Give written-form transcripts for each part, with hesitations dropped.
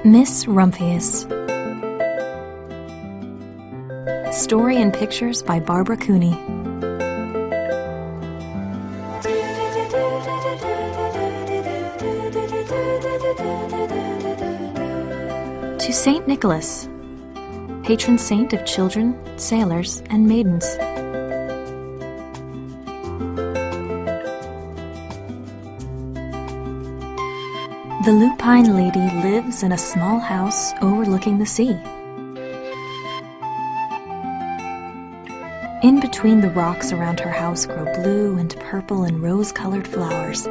Miss Rumphius. Story and pictures by Barbara Cooney. To Saint Nicholas, patron saint of children, sailors, and maidens. The lupine lady lives in a small house overlooking the sea. In between the rocks around her house grow blue and purple and rose-colored flowers.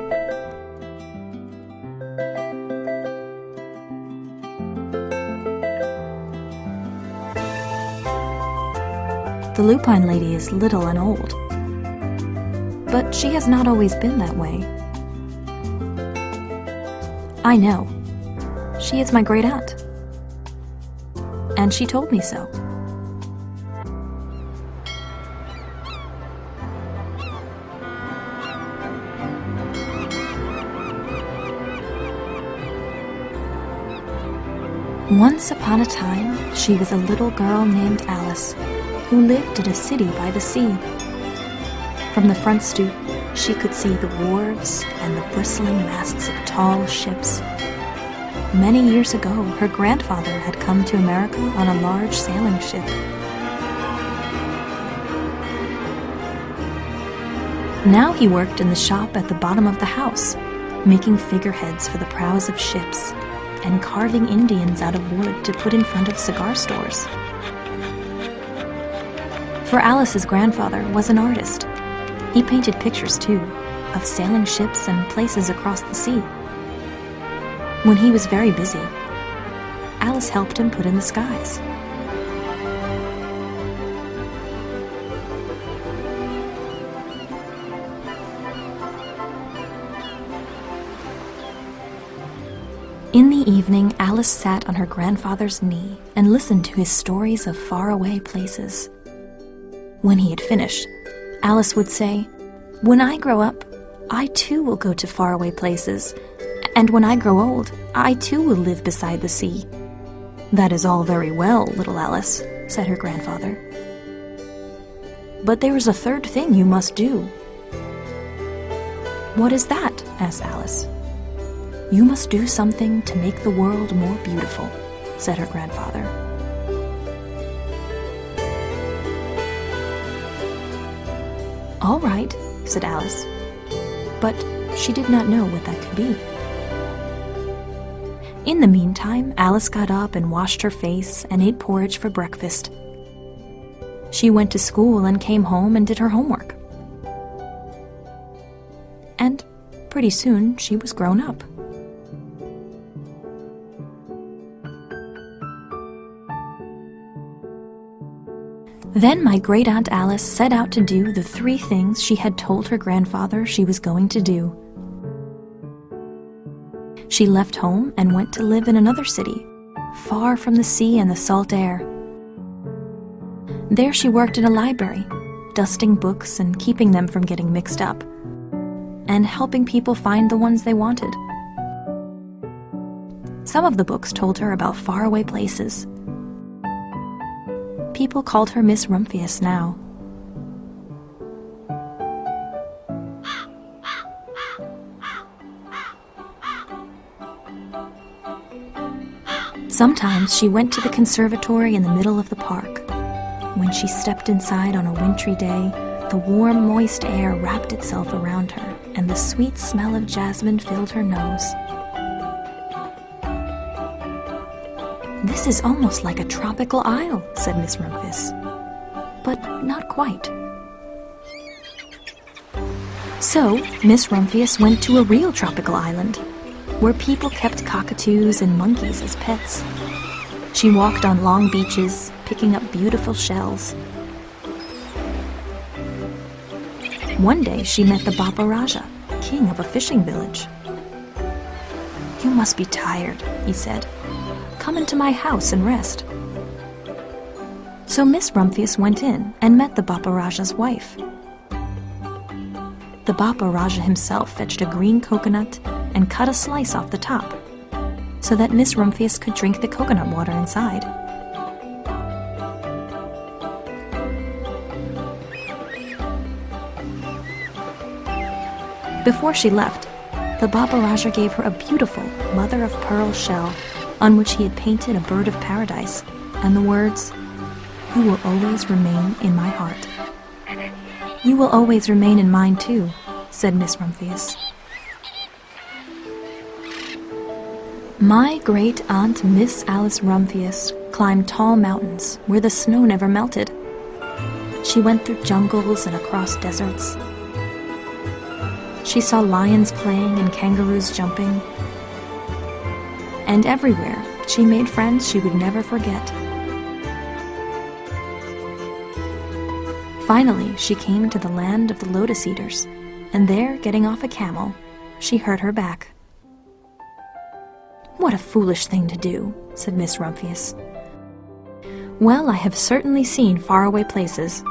The lupine lady is little and old, but she has not always been that way. I know. She is my great-aunt. And she told me so. Once upon a time, she was a little girl named Alice, who lived in a city by the sea. From the front stoop, she could see the wharves and the bristling masts of tall ships. Many years ago, her grandfather had come to America on a large sailing ship. Now he worked in the shop at the bottom of the house, making figureheads for the prows of ships and carving Indians out of wood to put in front of cigar stores. For Alice's grandfather was an artist. He painted pictures, too, of sailing ships and places across the sea. When he was very busy, Alice helped him put in the skies. In the evening, Alice sat on her grandfather's knee and listened to his stories of faraway places. When he had finished, Alice would say, "When I grow up, I too will go to faraway places, and when I grow old, I too will live beside the sea." "That is all very well, little Alice," said her grandfather. "But there is a third thing you must do." "What is that?" asked Alice. "You must do something to make the world more beautiful," said her grandfather. "All right," said Alice, but she did not know what that could be. In the meantime, Alice got up and washed her face and ate porridge for breakfast. She went to school and came home and did her homework. And pretty soon she was grown up. Then my great-aunt Alice set out to do the 3 things she had told her grandfather she was going to do. She left home and went to live in another city, far from the sea and the salt air. There she worked in a library, dusting books and keeping them from getting mixed up, and helping people find the ones they wanted. Some of the books told her about faraway places. People called her Miss Rumphius now. Sometimes she went to the conservatory in the middle of the park. When she stepped inside on a wintry day, the warm, moist air wrapped itself around her, and the sweet smell of jasmine filled her nose. "This is almost like a tropical isle," said Miss Rumphius. "But not quite." So, Miss Rumphius went to a real tropical island, where people kept cockatoos and monkeys as pets. She walked on long beaches, picking up beautiful shells. One day she met the Bapa Raja, king of a fishing village. "You must be tired," he said. "Come into my house and rest." So Miss Rumphius went in and met the Bapa Raja's wife. The Bapa Raja himself fetched a green coconut and cut a slice off the top, so that Miss Rumphius could drink the coconut water inside. Before she left, the Baba Raja gave her a beautiful mother-of-pearl shell on which he had painted a bird of paradise and the words, "You will always remain in my heart." "You will always remain in mine too," said Miss Rumphius. My great-aunt Miss Alice Rumphius climbed tall mountains where the snow never melted. She went through jungles and across deserts. She saw lions playing and kangaroos jumping. And everywhere, she made friends she would never forget. Finally, she came to the land of the lotus eaters, and there, getting off a camel, she hurt her back. "What a foolish thing to do," said Miss Rumphius. "Well, I have certainly seen faraway places.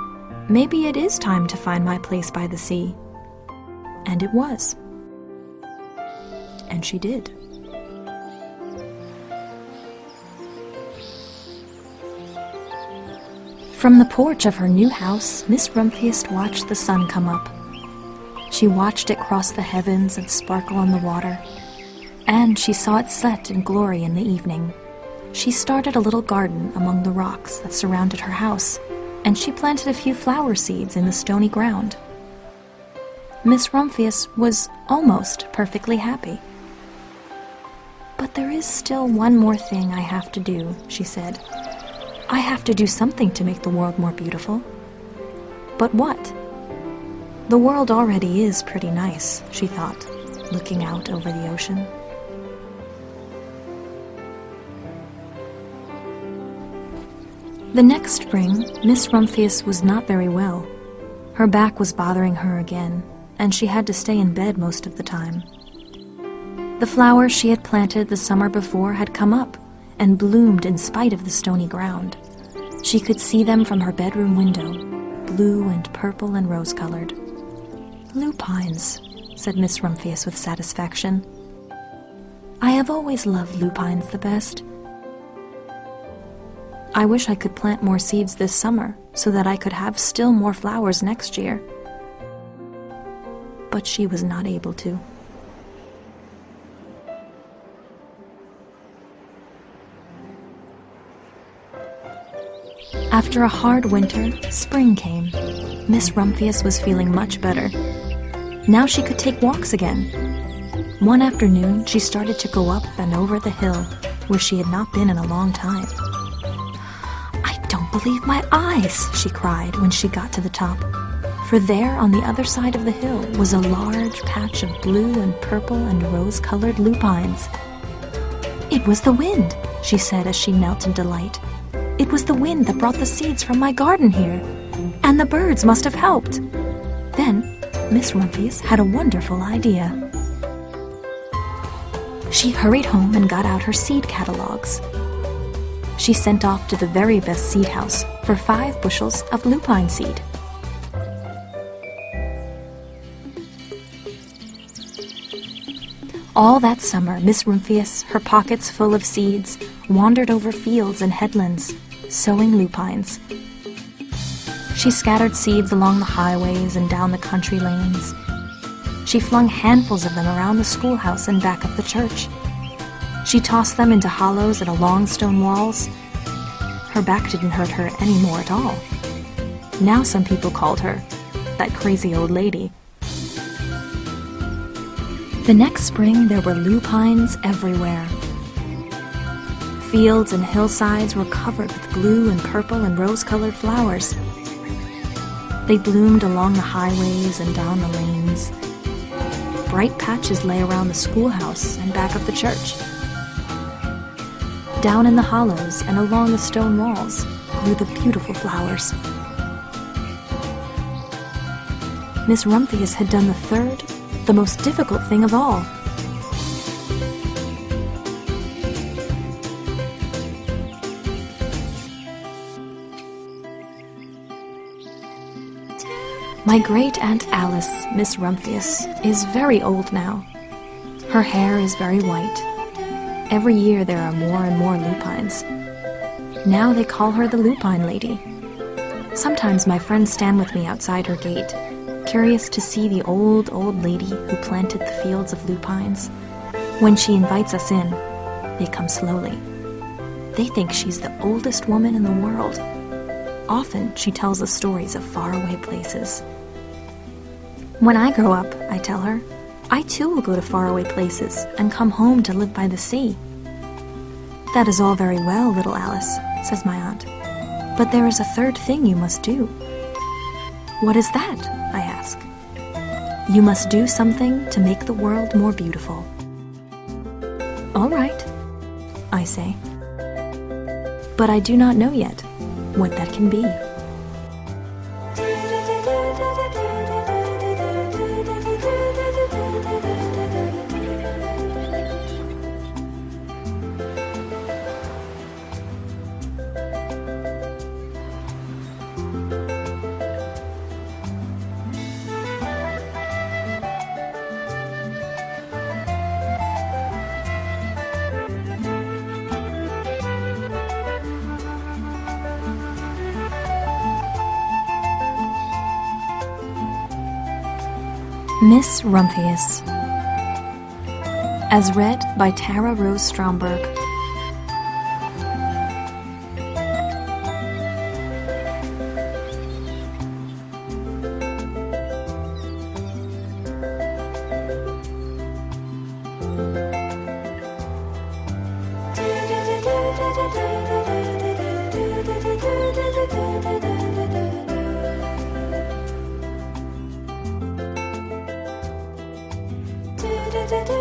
Maybe it is time to find my place by the sea." And it was. And she did. From the porch of her new house, Miss Rumphius watched the sun come up. She watched it cross the heavens and sparkle on the water, and she saw it set in glory in the evening. She started a little garden among the rocks that surrounded her house, and she planted a few flower seeds in the stony ground. Miss Rumphius was almost perfectly happy. "But there is still one more thing I have to do," she said. "I have to do something to make the world more beautiful." "But what?" "The world already is pretty nice," she thought, looking out over the ocean. The next spring, Miss Rumphius was not very well. Her back was bothering her again, and she had to stay in bed most of the time. The flowers she had planted the summer before had come up and bloomed in spite of the stony ground. She could see them from her bedroom window, blue and purple and rose-colored. "Lupines," said Miss Rumphius with satisfaction. "I have always loved lupines the best. I wish I could plant more seeds this summer so that I could have still more flowers next year." But she was not able to. After a hard winter, spring came. Miss Rumphius was feeling much better. Now she could take walks again. One afternoon, she started to go up and over the hill where she had not been in a long time. "I don't believe my eyes," she cried when she got to the top. For there, on the other side of the hill, was a large patch of blue and purple and rose-colored lupines. "It was the wind," she said as she knelt in delight. "It was the wind that brought the seeds from my garden here, and the birds must have helped." Then Miss Rumphius had a wonderful idea. She hurried home and got out her seed catalogs. She sent off to the very best seed house for 5 bushels of lupine seed. All that summer, Miss Rumphius, her pockets full of seeds, wandered over fields and headlands, sowing lupines. She scattered seeds along the highways and down the country lanes. She flung handfuls of them around the schoolhouse and back of the church. She tossed them into hollows and along stone walls. Her back didn't hurt her any more at all. Now some people called her that crazy old lady. The next spring, there were lupines everywhere. Fields and hillsides were covered with blue and purple and rose-colored flowers. They bloomed along the highways and down the lanes. Bright patches lay around the schoolhouse and back of the church. Down in the hollows and along the stone walls grew the beautiful flowers. Miss Rumphius had done the third, the most difficult thing of all. My great-aunt Alice, Miss Rumphius, is very old now. Her hair is very white. Every year there are more and more lupines. Now they call her the Lupine Lady. Sometimes my friends stand with me outside her gate, curious to see the old lady who planted the fields of lupines. When she invites us in, they come slowly. They think she's the oldest woman in the world. Often she tells us stories of faraway places. When I grow up, I tell her, I too will go to faraway places and come home to live by the sea. That is all very well, little Alice, says my aunt. But there is a third thing you must do. What is that? I ask. You must do something to make the world more beautiful. All right, I say. But I do not know yet what that can be. Miss Rumphius, as read by Tara Rose Stromberg. Do